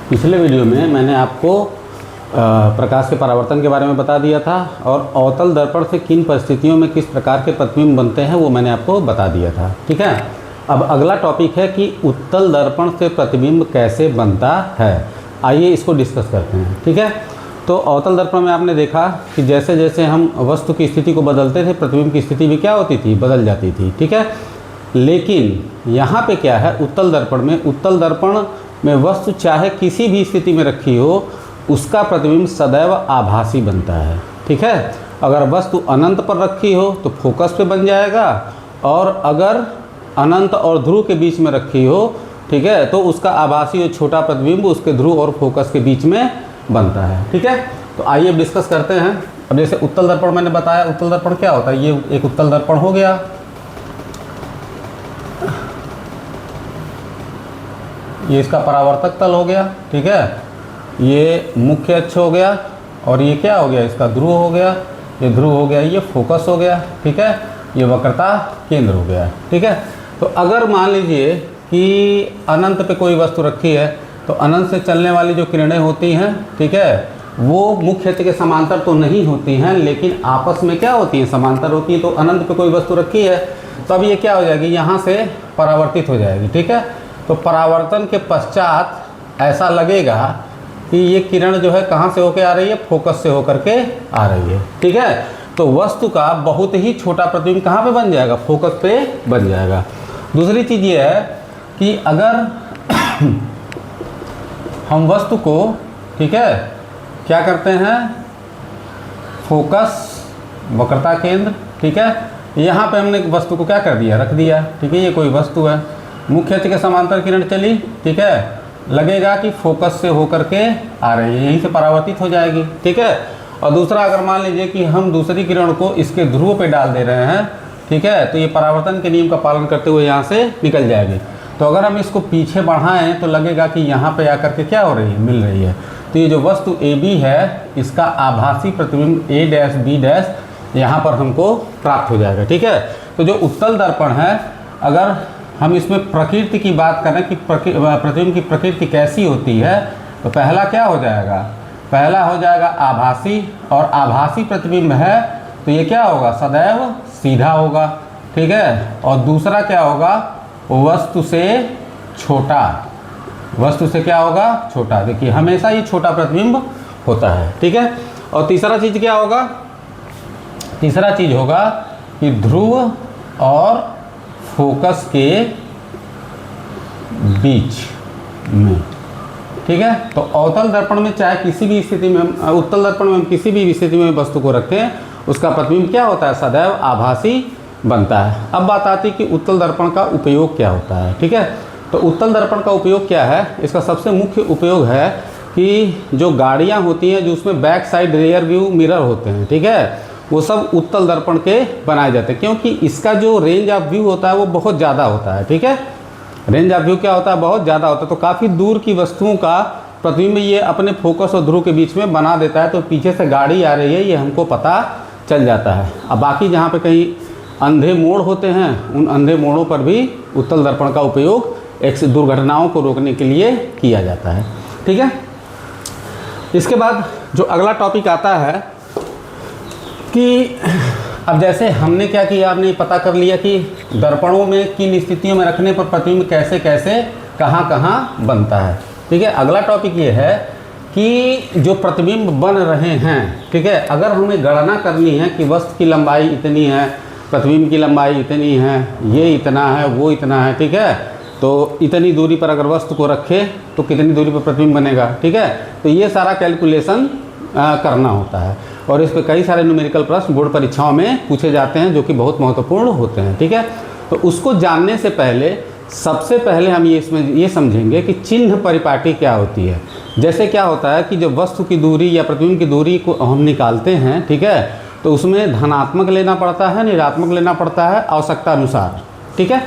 पिछले वीडियो में मैंने आपको प्रकाश के परावर्तन के बारे में बता दिया था और अवतल दर्पण से किन परिस्थितियों में किस प्रकार के प्रतिबिंब बनते हैं वो मैंने आपको बता दिया था। ठीक है, अब अगला टॉपिक है कि उत्तल दर्पण से प्रतिबिंब कैसे बनता है। आइए इसको डिस्कस करते हैं। ठीक है, तो अवतल दर्पण में आपने देखा कि जैसे जैसे हम वस्तु की स्थिति को बदलते थे प्रतिबिंब की स्थिति भी क्या होती थी, बदल जाती थी। ठीक है, लेकिन यहाँ पे क्या है, उत्तल दर्पण में वस्तु चाहे किसी भी स्थिति में रखी हो उसका प्रतिबिंब सदैव आभासी बनता है। ठीक है, अगर वस्तु अनंत पर रखी हो तो फोकस पे बन जाएगा, और अगर अनंत और ध्रुव के बीच में रखी हो, ठीक है, तो उसका आभासी और छोटा प्रतिबिंब उसके ध्रुव और फोकस के बीच में बनता है। ठीक है, तो आइए अब डिस्कस करते हैं। अब जैसे उत्तल दर्पण मैंने बताया, उत्तल दर्पण क्या होता है, ये एक उत्तल दर्पण हो गया। ये इसका परावर्तक तल हो गया। ठीक है, ये मुख्य अक्ष हो गया, और ये क्या हो गया, इसका ध्रुव हो गया, ये ध्रुव हो गया, ये फोकस हो गया। ठीक है, ये वक्रता केंद्र हो गया। ठीक है, तो अगर मान लीजिए कि अनंत पे कोई वस्तु रखी है तो अनंत से चलने वाली जो किरणें होती हैं, ठीक है, वो मुख्य अक्ष के समांतर तो नहीं होती हैं, लेकिन आपस में क्या होती हैं, समांतर होती हैं। तो अनंत पे कोई वस्तु रखी है तो अब ये क्या हो जाएगी, यहाँ से परावर्तित हो जाएगी। ठीक है, तो परावर्तन के पश्चात ऐसा लगेगा कि ये किरण जो है कहाँ से होकर आ रही है, फोकस से होकर के आ रही है। ठीक है, तो वस्तु का बहुत ही छोटा प्रतिबिंब कहाँ पे बन जाएगा, फोकस पे बन जाएगा। दूसरी चीज़ ये है कि अगर हम वस्तु को, ठीक है, क्या करते हैं, फोकस वक्रता केंद्र, ठीक है, यहाँ पे हमने वस्तु को क्या कर दिया, रख दिया। ठीक है, ये कोई वस्तु है, मुख्य अक्ष के समांतर किरण चली, ठीक है, लगेगा कि फोकस से होकर के आ रही है, यहीं से परावर्तित हो जाएगी। ठीक है, और दूसरा अगर मान लीजिए कि हम दूसरी किरण को इसके ध्रुव पे डाल दे रहे हैं, ठीक है, तो ये परावर्तन के नियम का पालन करते हुए यहाँ से निकल जाएगी। तो अगर हम इसको पीछे बढ़ाएं तो लगेगा कि यहाँ पे आकर के क्या हो रही है, मिल रही है। तो ये जो वस्तु AB है इसका आभासी प्रतिबिंब A' B' यहाँ पर हमको प्राप्त हो जाएगा। ठीक है, तो जो उत्तल दर्पण है, अगर हम इसमें प्रकृति की बात करें कि प्रतिबिंब की प्रकृति कैसी होती है, तो पहला क्या हो जाएगा, पहला हो जाएगा आभासी, और आभासी प्रतिबिंब है तो ये क्या होगा, सदैव सीधा होगा। ठीक है, और दूसरा क्या होगा, वस्तु से छोटा, वस्तु से क्या होगा, छोटा। देखिए हमेशा ये छोटा प्रतिबिंब होता है। ठीक है, और तीसरा चीज़ क्या होगा, तीसरा चीज़ होगा कि ध्रुव और फोकस के बीच में। ठीक है, तो अवतल दर्पण में चाहे किसी भी स्थिति में, उत्तल दर्पण में किसी भी स्थिति में वस्तु को रखें, उसका प्रतिबिंब क्या होता है, सदैव आभासी बनता है। अब बात आती है कि उत्तल दर्पण का उपयोग क्या होता है। ठीक है, तो उत्तल दर्पण का उपयोग क्या है, इसका सबसे मुख्य उपयोग है कि जो गाड़ियाँ होती हैं, जो उसमें back side rear view mirror होते हैं, ठीक है, वो सब उत्तल दर्पण के बनाए जाते हैं, क्योंकि इसका जो रेंज ऑफ व्यू होता है वो बहुत ज़्यादा होता है। ठीक है, रेंज ऑफ व्यू क्या होता है, बहुत ज़्यादा होता है, तो काफ़ी दूर की वस्तुओं का प्रतिबिंब ये अपने फोकस और ध्रुव के बीच में बना देता है। तो पीछे से गाड़ी आ रही है ये हमको पता चल जाता है। अब बाकी जहाँ पे कहीं अंधे मोड़ होते हैं, उन अंधे मोड़ों पर भी उत्तल दर्पण का उपयोग एक दुर्घटनाओं को रोकने के लिए किया जाता है। ठीक है, इसके बाद जो अगला टॉपिक आता है कि अब जैसे हमने क्या किया, आपने पता कर लिया कि दर्पणों में किन स्थितियों में रखने पर प्रतिबिंब कैसे कैसे कहाँ कहाँ बनता है। ठीक है, अगला टॉपिक ये है कि जो प्रतिबिंब बन रहे हैं, ठीक है, अगर हमें गणना करनी है कि वस्तु की लंबाई इतनी है, प्रतिबिंब की लंबाई इतनी है, ये इतना है, वो इतना है, ठीक है, तो इतनी दूरी पर अगर वस्तु को रखे तो कितनी दूरी पर प्रतिबिंब बनेगा। ठीक है, तो ये सारा कैलकुलेशन करना होता है, और इस पर कई सारे न्यूमेरिकल प्रश्न बोर्ड परीक्षाओं में पूछे जाते हैं जो कि बहुत महत्वपूर्ण होते हैं। ठीक है, तो उसको जानने से पहले सबसे पहले हम ये समझेंगे कि चिन्ह परिपाटी क्या होती है। जैसे क्या होता है कि जब वस्तु की दूरी या प्रतिबिंब की दूरी को हम निकालते हैं, ठीक है, तो उसमें धनात्मक लेना पड़ता है, ऋणात्मक लेना पड़ता है आवश्यकता अनुसार। ठीक है,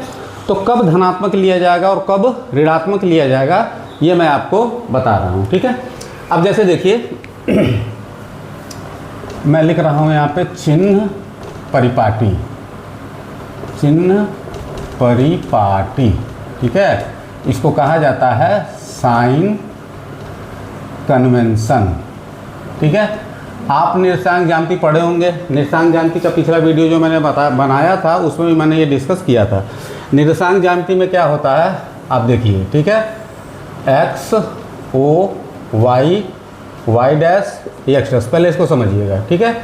तो कब धनात्मक लिया जाएगा और कब ऋणात्मक लिया जाएगा ये मैं आपको बता रहा हूँ। ठीक है, अब जैसे देखिए मैं लिख रहा हूँ यहाँ पे चिन्ह परिपाटी, चिन्ह परिपाटी। ठीक है, इसको कहा जाता है साइन कन्वेंशन। ठीक है, आप निर्देशांक ज्यामिति पढ़े होंगे। निर्देशांक ज्यामिति का पिछला वीडियो जो मैंने बनाया था उसमें भी मैंने ये डिस्कस किया था। निर्देशांक ज्यामिति में क्या होता है आप देखिए। ठीक है, X O Y Y dash X dash, पहले इसको समझिएगा। ठीक है,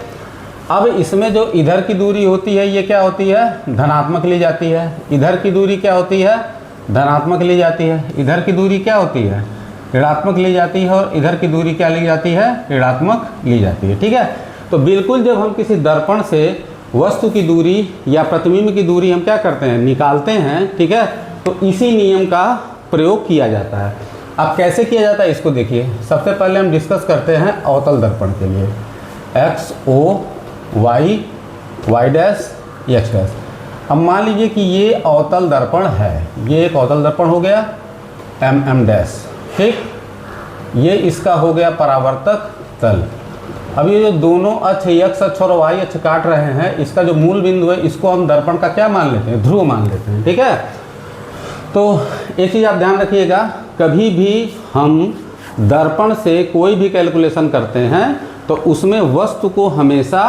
अब इसमें जो इधर की दूरी होती है ये क्या होती है, धनात्मक ली जाती है। इधर की दूरी क्या होती है, धनात्मक ली जाती है। इधर की दूरी क्या होती है, ऋणात्मक ली जाती है। और इधर की दूरी क्या ली जाती है, ऋणात्मक ली जाती है। ठीक है, तो बिल्कुल जब हम किसी दर्पण से वस्तु की दूरी या प्रतिबिंब की दूरी हम क्या करते हैं, निकालते हैं। ठीक है, तो इसी नियम का प्रयोग किया जाता है। अब कैसे किया जाता है इसको देखिए। सबसे पहले हम डिस्कस करते हैं अवतल दर्पण के लिए, X O Y Y dash X dash. अब मान लीजिए कि ये अवतल दर्पण है, ये एक अवतल दर्पण हो गया एम एम डैश। ठीक, ये इसका हो गया परावर्तक तल। अब ये जो दोनों अक्ष एक्स अक्ष और वाई अक्ष काट रहे हैं, इसका जो मूल बिंदु है इसको हम दर्पण का क्या मान लेते हैं, ध्रुव मान लेते हैं। ठीक है, तो एक चीज़ आप ध्यान रखिएगा, कभी भी हम दर्पण से कोई भी कैलकुलेशन करते हैं तो उसमें वस्तु को हमेशा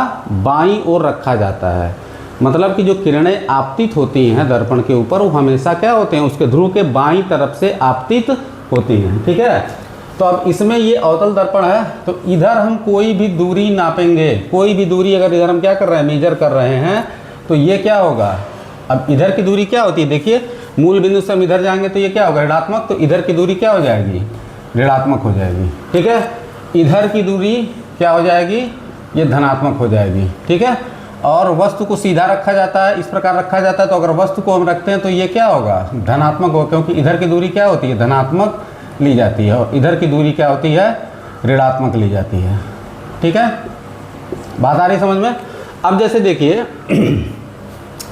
बाईं ओर रखा जाता है। मतलब कि जो किरणें आपतित होती हैं दर्पण के ऊपर वो हमेशा क्या होते हैं, उसके ध्रुव के बाईं तरफ से आपतित होती हैं। ठीक है, तो अब इसमें ये अवतल दर्पण है तो इधर हम कोई भी दूरी नापेंगे। कोई भी दूरी अगर इधर हम क्या कर रहे हैं, मेजर कर रहे हैं, तो ये क्या होगा, अब इधर की दूरी क्या होती है, देखिए मूल बिंदु से हम इधर जाएंगे तो ये क्या होगा, ऋणात्मक। तो इधर की दूरी क्या हो जाएगी, ऋणात्मक हो जाएगी। ठीक है, इधर की दूरी क्या हो जाएगी, ये धनात्मक हो जाएगी। ठीक है, और वस्तु को सीधा रखा जाता है, इस प्रकार रखा जाता है। तो अगर वस्तु को हम रखते हैं तो ये क्या होगा, धनात्मक होगा, क्योंकि इधर की दूरी क्या होती है, धनात्मक ली जाती है। और इधर की दूरी क्या होती है, ऋणात्मक ली जाती है। ठीक है, बात आ रही समझ में। अब जैसे देखिए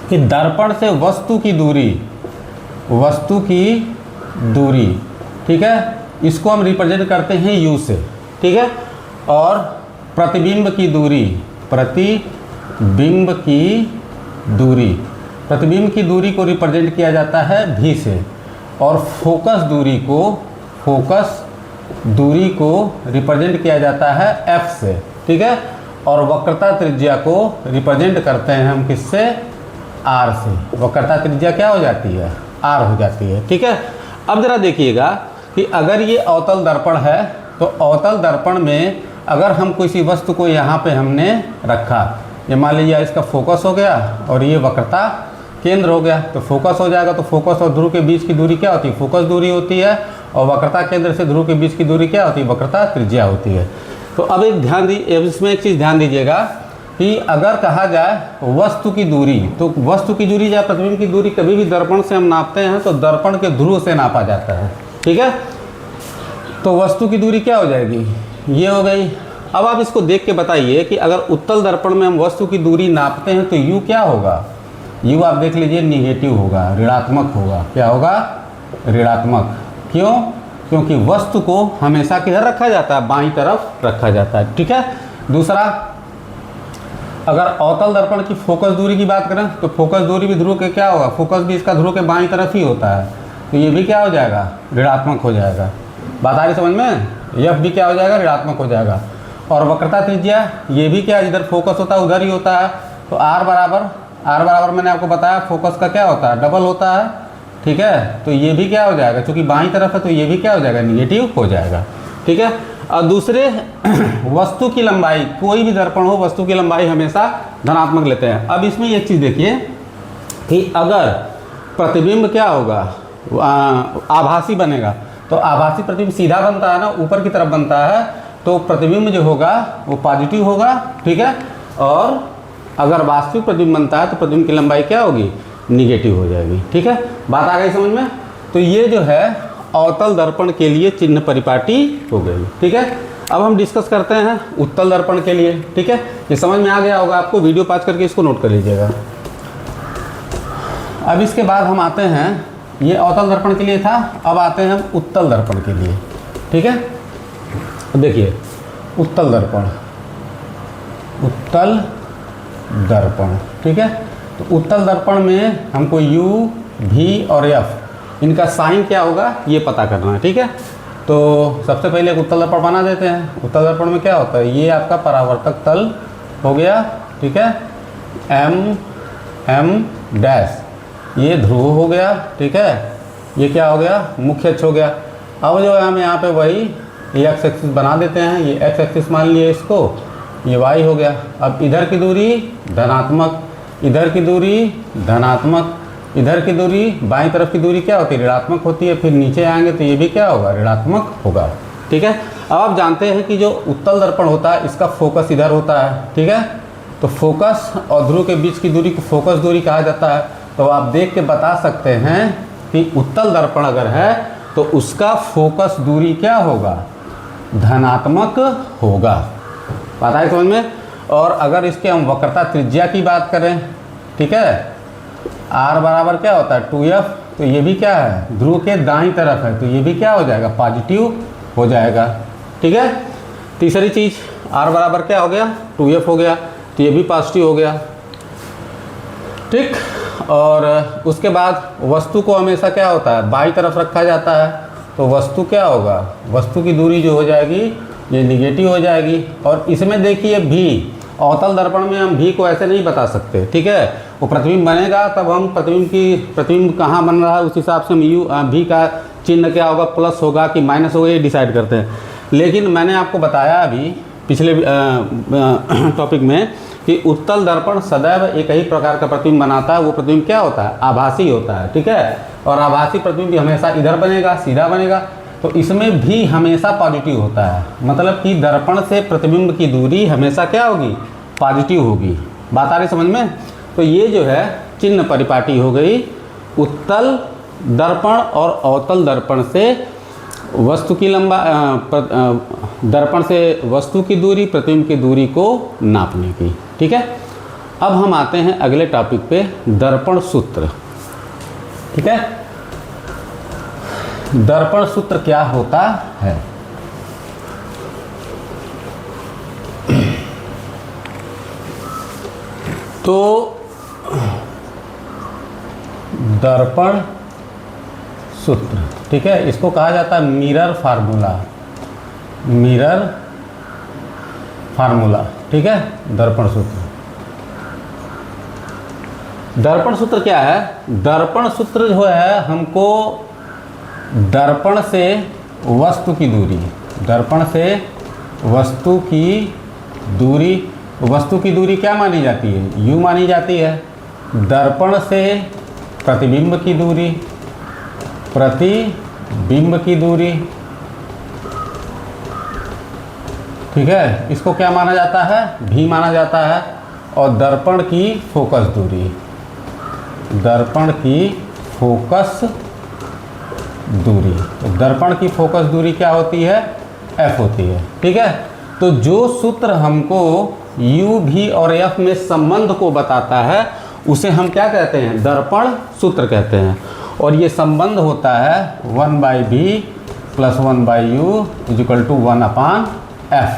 कि दर्पण से वस्तु की दूरी, ठीक है, इसको हम रिप्रेजेंट करते हैं u से। ठीक है, और प्रतिबिंब की दूरी को रिप्रेजेंट किया जाता है v से। और फोकस दूरी को रिप्रेजेंट किया जाता है f से। ठीक है, और वक्रता त्रिज्या को रिप्रेजेंट करते हैं हम किससे, r से। वक्रता त्रिज्या क्या हो जाती है, r हो जाती है। ठीक है, अब जरा देखिएगा कि अगर ये अवतल दर्पण है तो अवतल दर्पण में अगर हम किसी वस्तु को यहाँ पे हमने रखा, ये मान लीजिए इसका फोकस हो गया और ये वक्रता केंद्र हो गया, तो फोकस हो जाएगा। तो फोकस और ध्रुव के बीच की दूरी क्या होती है, फोकस दूरी होती है। और वक्रता केंद्र से ध्रुव के बीच की दूरी क्या होती है, वक्रता त्रिज्या होती है। तो अब इसमें एक चीज़ ध्यान दीजिएगा कि अगर कहा जाए वस्तु की दूरी, तो वस्तु की दूरी या प्रतिबिंब की दूरी कभी भी दर्पण से हम नापते हैं तो दर्पण के ध्रुव से नापा जाता है। ठीक है, तो वस्तु की दूरी क्या हो जाएगी, ये हो गई। अब आप इसको देख के बताइए कि अगर उत्तल दर्पण में हम वस्तु की दूरी नापते हैं तो u क्या होगा, u आप देख लीजिए निगेटिव होगा, ऋणात्मक होगा। क्या होगा, ऋणात्मक। क्यों, क्योंकि वस्तु को हमेशा किधर रखा जाता है, बाईं तरफ रखा जाता है। ठीक है, दूसरा, अगर अवतल दर्पण की फोकस दूरी की बात करें तो फोकस दूरी भी ध्रुव के क्या होगा, फोकस भी इसका ध्रुव के बाईं तरफ ही होता है, तो ये भी क्या हो जाएगा, ऋणात्मक हो जाएगा। बात आ रही समझ में, यह भी क्या हो जाएगा, ऋणात्मक हो जाएगा। और वक्रता त्रिज्या ये भी क्या, जिधर फोकस होता है उधर ही होता है। तो r बराबर मैंने आपको बताया फोकस का क्या होता है, डबल होता है। ठीक है, तो ये भी क्या हो जाएगा, चूँकि बाईं तरफ है तो ये भी क्या हो जाएगा, निगेटिव हो जाएगा। ठीक है, और दूसरे वस्तु की लंबाई, कोई भी दर्पण हो वस्तु की लंबाई हमेशा धनात्मक लेते हैं। अब इसमें एक चीज़ देखिए कि अगर प्रतिबिंब क्या होगा, आभासी बनेगा, तो आभासी प्रतिबिंब सीधा बनता है ना, ऊपर की तरफ बनता है, तो प्रतिबिंब जो होगा वो पॉजिटिव होगा। ठीक है, और अगर वास्तविक प्रतिबिंब बनता है तो प्रतिबिंब की लंबाई क्या होगी, निगेटिव हो जाएगी। ठीक है, बात आ गई समझ में। तो ये जो है अवतल दर्पण के लिए चिन्ह परिपाटी हो गई। ठीक है, अब हम डिस्कस करते हैं उत्तल दर्पण के लिए। ठीक है, ये समझ में आ गया होगा आपको, वीडियो पॉज करके इसको नोट कर लीजिएगा। अब इसके बाद हम आते हैं, ये अवतल दर्पण के लिए था, अब आते हैं हम उत्तल दर्पण के लिए। ठीक है, देखिए उत्तल दर्पण, ठीक है, तो उत्तल दर्पण में हमको u, v और f इनका साइन क्या होगा ये पता करना है। ठीक है, तो तो सबसे पहले एक उत्तल दर्पण बना देते हैं। उत्तल दर्पण में क्या होता है, ये आपका परावर्तक तल हो गया, ठीक है, M डैश, ये ध्रुव हो गया, ठीक है, ये क्या हो गया, मुख्य अक्ष हो गया। अब जो है हम यहाँ पे वही एक्स एक्सिस बना देते हैं, ये एक्स एक्सिस मान लिए इसको, ये वाई हो गया। अब इधर की दूरी धनात्मक, इधर की दूरी धनात्मक, इधर की दूरी बाईं तरफ की दूरी क्या होती है, ऋणात्मक होती है। फिर नीचे आएंगे तो ये भी क्या होगा, ऋणात्मक होगा, ठीक है। अब आप जानते हैं कि जो उत्तल दर्पण होता है इसका फोकस इधर होता है, ठीक है। तो फोकस और ध्रुव के बीच की दूरी को फोकस दूरी कहा जाता है। तो आप देख के बता सकते हैं कि उत्तल दर्पण अगर है तो उसका फोकस दूरी क्या होगा, धनात्मक होगा। बात आई समझ में। और अगर इसके हम वक्रता त्रिज्या की बात करें, ठीक है, r बराबर क्या होता है 2f, तो ये भी क्या है, ध्रुव के दाईं तरफ है, तो ये भी क्या हो जाएगा, पॉजिटिव हो जाएगा, ठीक है। तीसरी चीज़ r बराबर क्या हो गया 2f हो गया, तो ये भी पॉजिटिव हो गया, ठीक। और उसके बाद वस्तु को हमेशा क्या होता है, बाईं तरफ रखा जाता है, तो वस्तु क्या होगा, वस्तु की दूरी जो हो जाएगी ये निगेटिव हो जाएगी। और इसमें देखिए भी, अवतल दर्पण में हम भी को ऐसे नहीं बता सकते, ठीक है। वो प्रतिबिंब बनेगा तब हम प्रतिबिंब कहाँ बन रहा है उस हिसाब से हम यू भी का चिन्ह क्या होगा, प्लस होगा कि माइनस होगा, ये डिसाइड करते हैं। लेकिन मैंने आपको बताया अभी पिछले टॉपिक में कि उत्तल दर्पण सदैव एक ही प्रकार का प्रतिबिंब बनाता है। वो प्रतिबिंब क्या होता है, आभासी होता है, ठीक है। और आभासी प्रतिबिंब हमेशा इधर बनेगा, सीधा बनेगा, तो इसमें भी हमेशा पॉजिटिव होता है। मतलब कि दर्पण से प्रतिबिंब की दूरी हमेशा क्या होगी, पॉजिटिव होगी। बात आ रही समझ में। तो ये जो है चिन्ह परिपाटी हो गई उत्तल दर्पण और अवतल दर्पण से वस्तु की दर्पण से वस्तु की दूरी, प्रतिबिंब की दूरी को नापने की, ठीक है। अब हम आते हैं अगले टॉपिक पे, दर्पण सूत्र, ठीक है। दर्पण सूत्र क्या होता है। तो दर्पण सूत्र, ठीक है, इसको कहा जाता है मिरर फार्मूला, मिरर फार्मूला, ठीक है। दर्पण सूत्र, दर्पण सूत्र क्या है, दर्पण सूत्र जो है हमको दर्पण से वस्तु की दूरी, दर्पण से वस्तु की दूरी, वस्तु की दूरी क्या मानी जाती है, u मानी जाती है। दर्पण से प्रतिबिंब की दूरी, प्रतिबिंब की दूरी, ठीक है, इसको क्या माना जाता है, v माना जाता है। और दर्पण की फोकस दूरी, दर्पण की फोकस दूरी, तो दर्पण की फोकस दूरी क्या होती है, f होती है, ठीक है। तो जो सूत्र हमको u, v और f में संबंध को बताता है उसे हम क्या कहते हैं, दर्पण सूत्र कहते हैं। और ये संबंध होता है 1/v + 1/u = 1/f,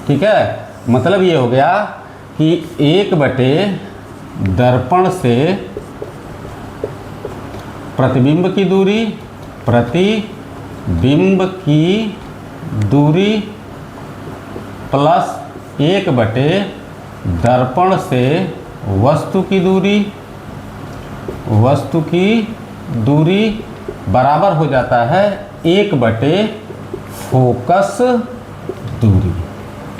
ठीक है। मतलब ये हो गया कि 1/, दर्पण से प्रतिबिंब की दूरी, प्रतिबिंब की दूरी प्लस 1/, दर्पण से वस्तु की दूरी, वस्तु की दूरी बराबर हो जाता है 1/, फोकस दूरी,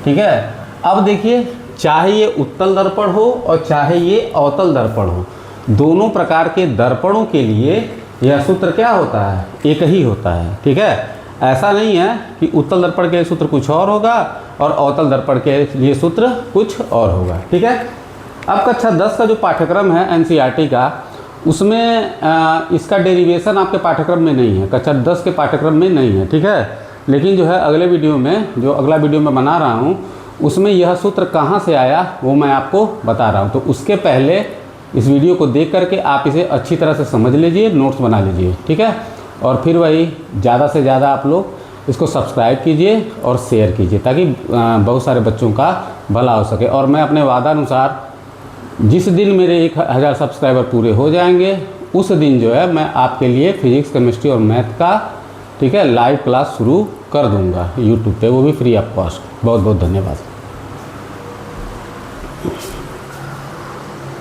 ठीक है। अब देखिए, चाहे ये उत्तल दर्पण हो और चाहे ये अवतल दर्पण हो, दोनों प्रकार के दर्पणों के लिए यह सूत्र क्या होता है, एक ही होता है, ठीक है। ऐसा नहीं है कि उत्तल दर्पण के लिए सूत्र कुछ और होगा और अवतल दर्पण के लिए सूत्र कुछ और होगा, ठीक है। अब कक्षा 10 का जो पाठ्यक्रम है एनसीईआरटी का, उसमें इसका डेरिवेशन आपके पाठ्यक्रम में नहीं है, कक्षा 10 के पाठ्यक्रम में नहीं है, ठीक है। लेकिन जो है अगले वीडियो में, जो अगला वीडियो मैं बना रहा हूँ, उसमें यह सूत्र कहाँ से आया वो मैं आपको बता रहा हूँ। तो उसके पहले इस वीडियो को देख करके आप इसे अच्छी तरह से समझ लीजिए, नोट्स बना लीजिए, ठीक है। और फिर वही ज़्यादा से ज़्यादा आप लोग इसको सब्सक्राइब कीजिए और शेयर कीजिए ताकि बहुत सारे बच्चों का भला हो सके। और मैं अपने वादा अनुसार जिस दिन मेरे 1000 सब्सक्राइबर पूरे हो जाएंगे उस दिन जो है मैं आपके लिए फिजिक्स, केमिस्ट्री और मैथ का ठीक है, लाइव क्लास शुरू कर दूंगा यूट्यूब पे, वो भी फ्री ऑफ कॉस्ट। बहुत बहुत धन्यवाद।